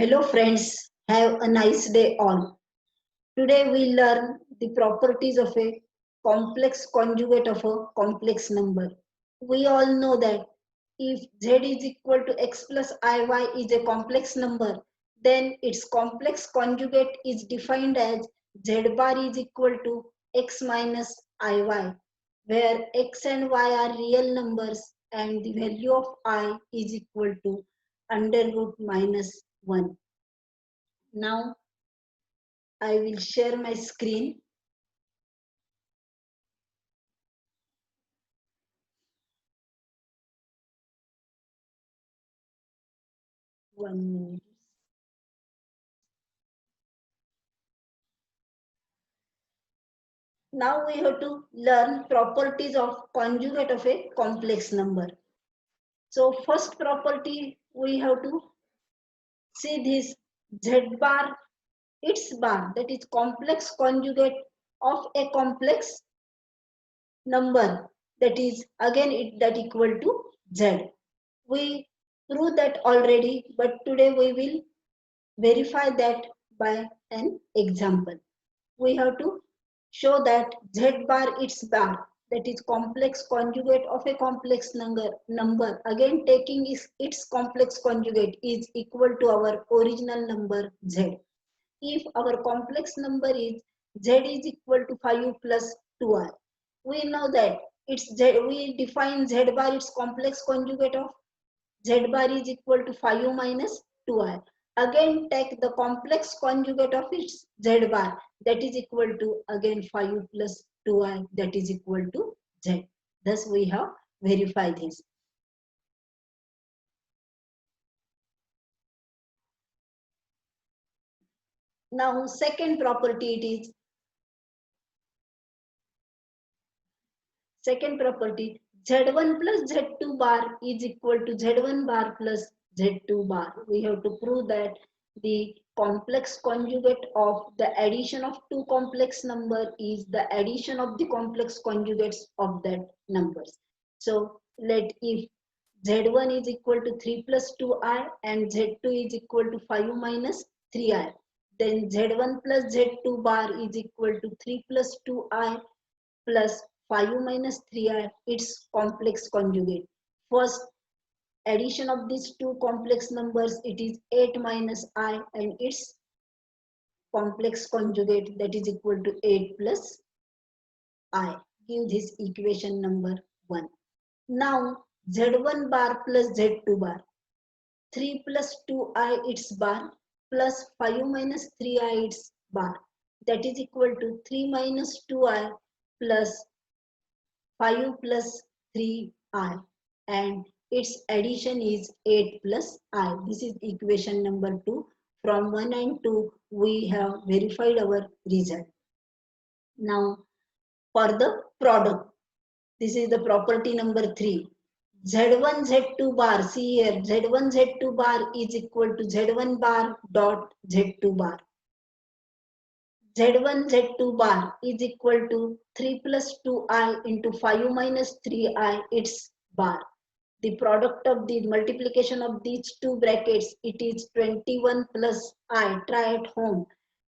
Hello friends, have a nice day all. Today we learn the properties of a complex conjugate of a complex number. We all know that if z is equal to x plus iy is a complex number, then its complex conjugate is defined as z bar is equal to x minus iy, where x and y are real numbers and the value of I is equal to under root minus 1. Now I will share my screen. One minute. Now we have to learn properties of conjugate of a complex number. So first property we have to see this z bar, its bar, that is complex conjugate of a complex number, that is again that equal to z. We proved that already, but today we will verify that by an example. We have to show that z bar its bar, that is complex conjugate of a complex number again taking its complex conjugate is equal to our original number z. If our complex number is z is equal to 5 plus 2i, we know that we define z bar its complex conjugate of z bar is equal to 5 minus 2i. Again take the complex conjugate of its z bar, that is equal to again 5 plus 2i, that is equal to z. Thus we have verified this. Now second property it is second property z1 plus z2 bar is equal to z1 bar plus z2 bar. We have to prove that the complex conjugate of the addition of two complex number is the addition of the complex conjugates of that numbers. So let if z1 is equal to 3 plus 2i and z2 is equal to 5 minus 3i, then z1 plus z2 bar is equal to 3 plus 2i plus 5 minus 3i, its complex conjugate. First addition of these two complex numbers, it is 8 minus I and its complex conjugate, that is equal to 8 plus I. Give this equation number 1. Now z1 bar plus z2 bar, 3 plus 2i its bar plus 5 minus 3i its bar, that is equal to 3 minus 2i plus 5 plus 3i, and its addition is 8 plus I. This is equation number 2. From 1 and 2 we have verified our result. Now for the product, this is the property number 3. Z1 Z2 bar, see here, Z1 Z2 bar is equal to Z1 bar dot Z2 bar. Z1 Z2 bar is equal to 3 plus 2i into 5 minus 3i its bar. The product of the multiplication of these two brackets, it is 21 plus I. Try at home.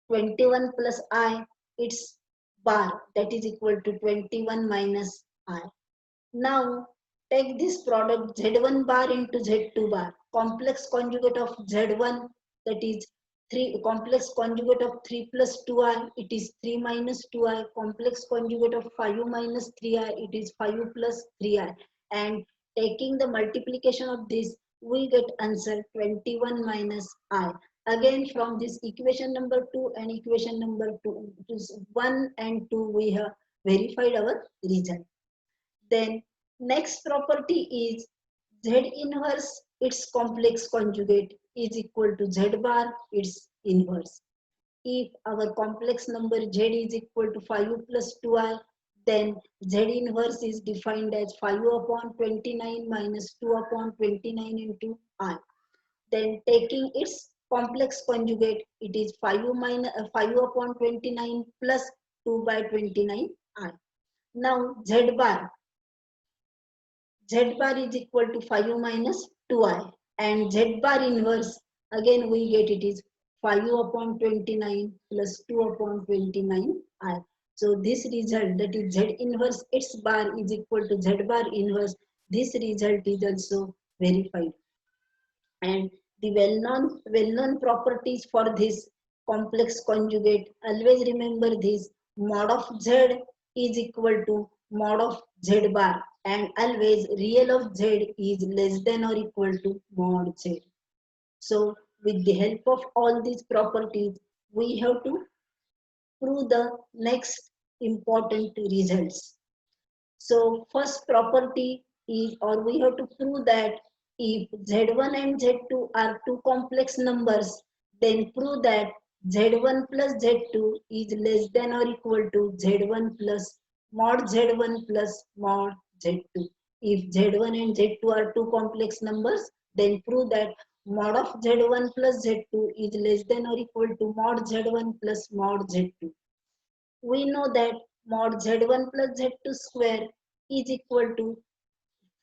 21 plus I its bar, that is equal to 21 minus I. Now take this product Z1 bar into Z2 bar. Complex conjugate of Z1, that is 3, complex conjugate of 3 plus 2i, it is 3 minus 2i. Complex conjugate of 5 minus 3i, it is 5 plus 3i. And taking the multiplication of this, we get answer 21 minus I. Again from this equation number 2 and equation number 2, 1 and 2, we have verified our result. Then next property is Z inverse its complex conjugate is equal to Z bar its inverse. If our complex number Z is equal to 5 plus 2i, then Z inverse is defined as 5 upon 29 minus 2 upon 29 into I. Then taking its complex conjugate, it is 5 upon 29 plus 2 by 29 I. Now Z bar is equal to 5 minus 2i and Z bar inverse Again we get it is 5 upon 29 plus 2 upon 29 I. So this result, that is Z inverse its bar is equal to Z bar inverse. This result is also verified. And the well-known properties for this complex conjugate, always remember this: mod of Z is equal to mod of Z bar, and always real of Z is less than or equal to mod Z. So with the help of all these properties, we have to prove the next important results. So first property is, or we have to prove that if Z1 and Z2 are two complex numbers, then prove that Z1 plus Z2 is less than or equal to Z1 plus mod Z1 plus mod Z2. If Z1 and Z2 are two complex numbers, then prove that mod of Z1 plus Z2 is less than or equal to mod Z1 plus mod Z2. We know that mod Z1 plus Z2 square is equal to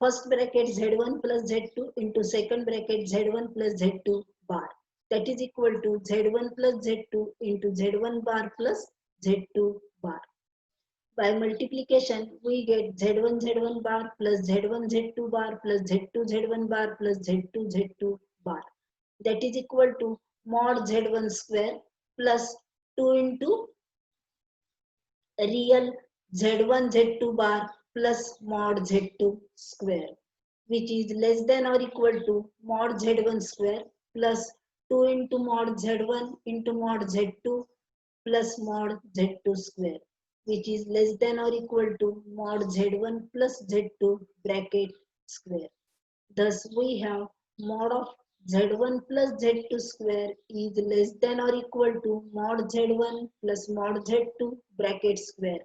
first bracket Z1 plus Z2 into second bracket Z1 plus Z2 bar. That is equal to Z1 plus Z2 into Z1 bar plus Z2 bar. By multiplication, we get Z1 Z1 bar plus Z1 Z2 bar plus Z2 Z1 bar plus Z2 Z2 bar. That is equal to mod Z1 square plus 2 into real Z1 Z2 bar plus mod Z2 square, which is less than or equal to mod Z1 square plus 2 into mod Z1 into mod Z2 plus mod Z2 square, which is less than or equal to mod Z1 plus Z2 bracket square. Thus we have mod of Z1 plus Z2 square is less than or equal to mod Z1 plus mod Z2 bracket square.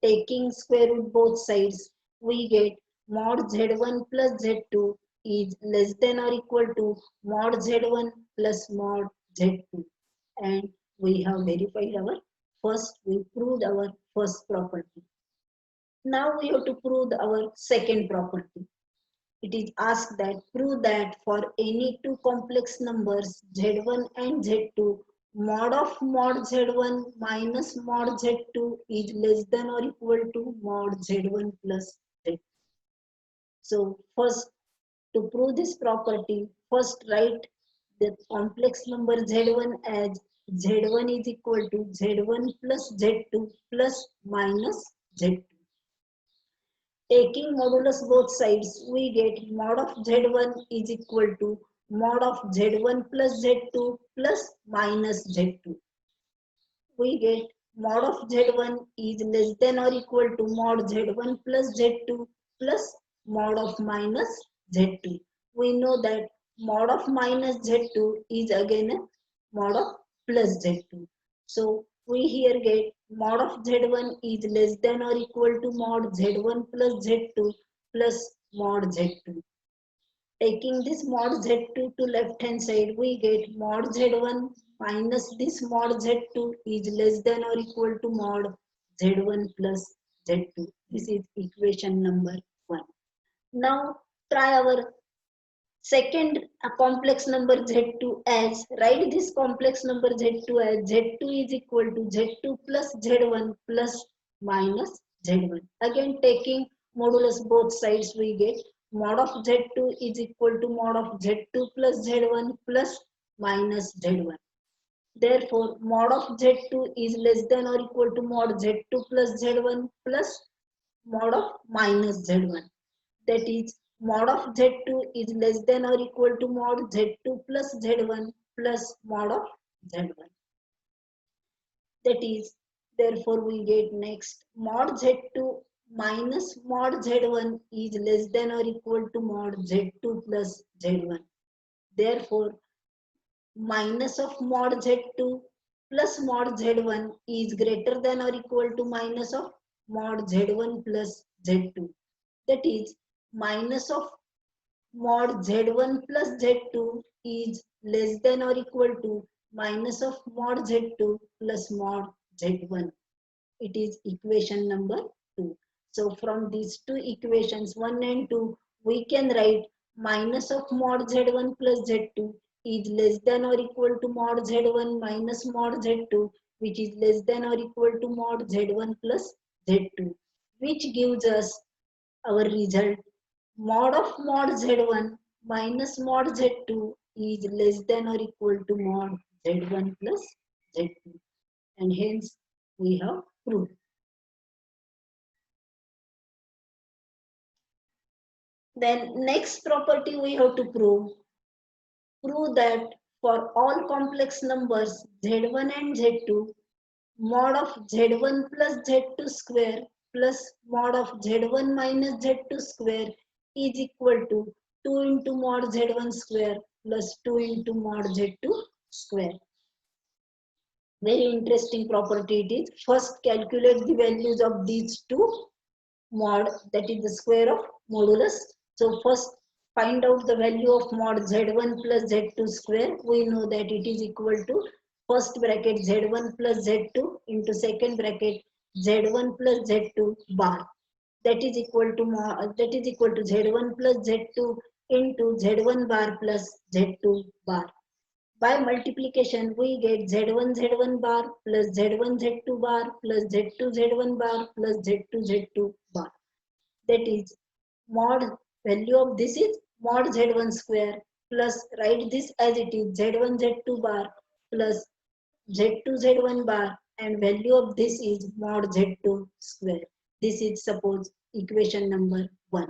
Taking square root both sides, we get mod Z1 plus Z2 is less than or equal to mod Z1 plus mod Z2. And we have verified we proved our first property. Now we have to prove our second property. It is asked that prove that for any two complex numbers Z1 and Z2, mod of mod Z1 minus mod Z2 is less than or equal to mod Z1 plus Z2. So first, to prove this property, first write the complex number Z1 as Z1 is equal to Z1 plus Z2 plus minus Z2. Taking modulus both sides, we get mod of Z1 is equal to mod of Z1 plus Z2 plus minus Z2. We get mod of Z1 is less than or equal to mod Z1 plus Z2 plus mod of minus Z2. We know that mod of minus Z2 is again a mod of plus Z2. So we here get mod of Z1 is less than or equal to mod Z1 plus Z2 plus mod Z2. Taking this mod Z2 to left hand side, we get mod Z1 minus this mod Z2 is less than or equal to mod Z1 plus Z2. This is equation number 1. Now try our second complex number Z2 as, write this complex number Z2 as Z2 is equal to Z2 plus Z1 plus minus Z1. Again taking modulus both sides, we get mod of Z2 is equal to mod of Z2 plus Z1 plus minus Z1. Therefore, mod of Z2 is less than or equal to mod Z2 plus Z1 plus mod of minus Z1. That is, mod of Z2 is less than or equal to mod Z2 plus Z1 plus mod of Z1. That is, therefore we get next mod Z2 minus mod Z1 is less than or equal to mod Z2 plus Z1. Therefore, minus of mod Z2 plus mod Z1 is greater than or equal to minus of mod Z1 plus Z2. That is, minus of mod Z1 plus Z2 is less than or equal to minus of mod Z2 plus mod Z1. It is equation number 2. So from these two equations 1 and 2, we can write minus of mod Z1 plus Z2 is less than or equal to mod z1 minus mod z2, which is less than or equal to mod z1 plus z2, which gives us our result mod z1 minus mod z2 is less than or equal to mod z1 plus z2, and hence we have proved. Then next property we have to prove that for all complex numbers z1 and z2, mod of z1 plus z2 square plus mod of z1 minus z2 square is equal to 2 into mod z1 square plus 2 into mod z2 square. Very interesting property it is. First calculate the values of these two mod, that is the square of modulus. So first find out the value of mod z1 plus z2 square. We know that it is equal to first bracket z1 plus z2 into second bracket z1 plus z2 bar. That is equal to z1 plus z2 into z1 bar plus z2 bar. By multiplication, we get Z1 Z1 bar plus Z1 Z2 bar plus Z2 Z1 bar plus Z2 Z2 bar. That is mod, value of this is mod Z1 square plus, write this as it is, Z1 Z2 bar plus Z2 Z1 bar, and value of this is mod Z2 square. This is suppose equation number 1.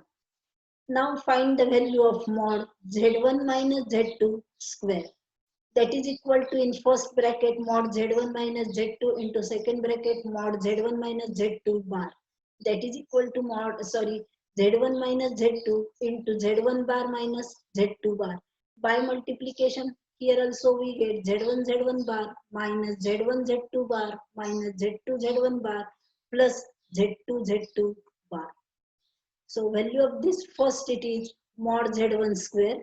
Now find the value of mod Z1 minus Z2 square. That is equal to, in first bracket mod z1 minus z2 into second bracket mod z1 minus z2 bar. That is equal to z1 minus z2 into z1 bar minus z2 bar. By multiplication, here also we get z1 z1 bar minus z1 z2 bar minus z2 z1 bar plus z2 z2 bar. So value of this, first it is mod z1 square.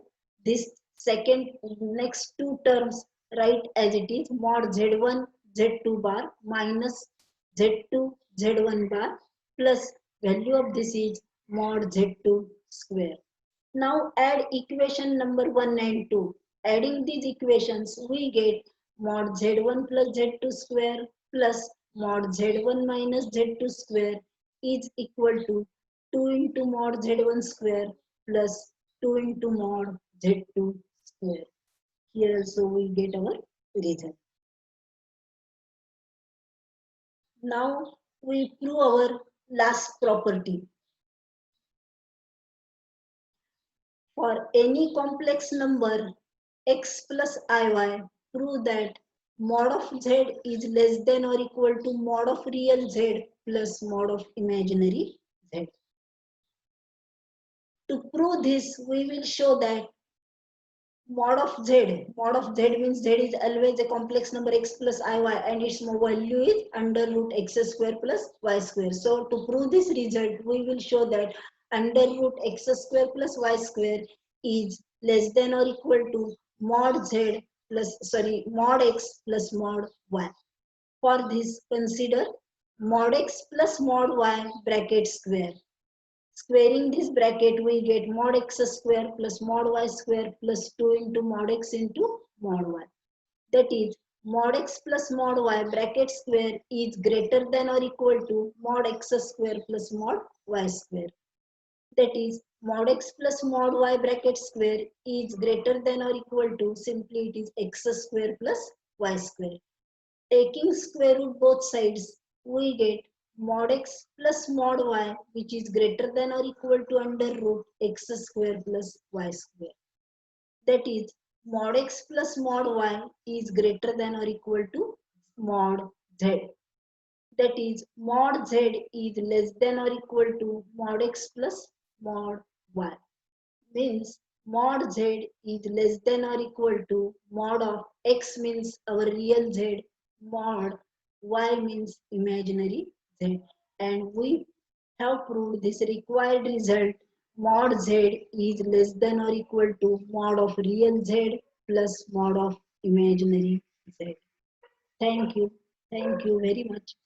This second, next two terms write as it is, mod z1 z2 bar minus z2 z1 bar plus value of this is mod z2 square. Now add equation number 1 and 2. Adding these equations, we get mod z1 plus z2 square plus mod z1 minus z2 square is equal to 2 into mod z1 square plus 2 into mod z2 square. Here also we get our result. Now we prove our last property. For any complex number x plus iy, prove that mod of z is less than or equal to mod of real z plus mod of imaginary z. To prove this, we will show that mod of z means z is always a complex number x plus iy, and its value is under root x square plus y square. So to prove this result, we will show that under root x square plus y square is less than or equal to mod z plus, mod x plus mod y. For this, consider mod x plus mod y bracket square. Squaring this bracket, we get mod x square plus mod y square plus 2 into mod x into mod y. That is, mod x plus mod y bracket square is greater than or equal to mod x square plus mod y square. That is, mod x plus mod y bracket square is greater than or equal to, simply it is x square plus y square. Taking square root both sides, we get mod x plus mod y, which is greater than or equal to under root x square plus y square. That is, mod x plus mod y is greater than or equal to mod z. That is, mod z is less than or equal to mod x plus mod y. Means mod z is less than or equal to mod of x means our real z, mod y means imaginary z, and we have proved this required result, mod z is less than or equal to mod of real z plus mod of imaginary z. Thank you very much.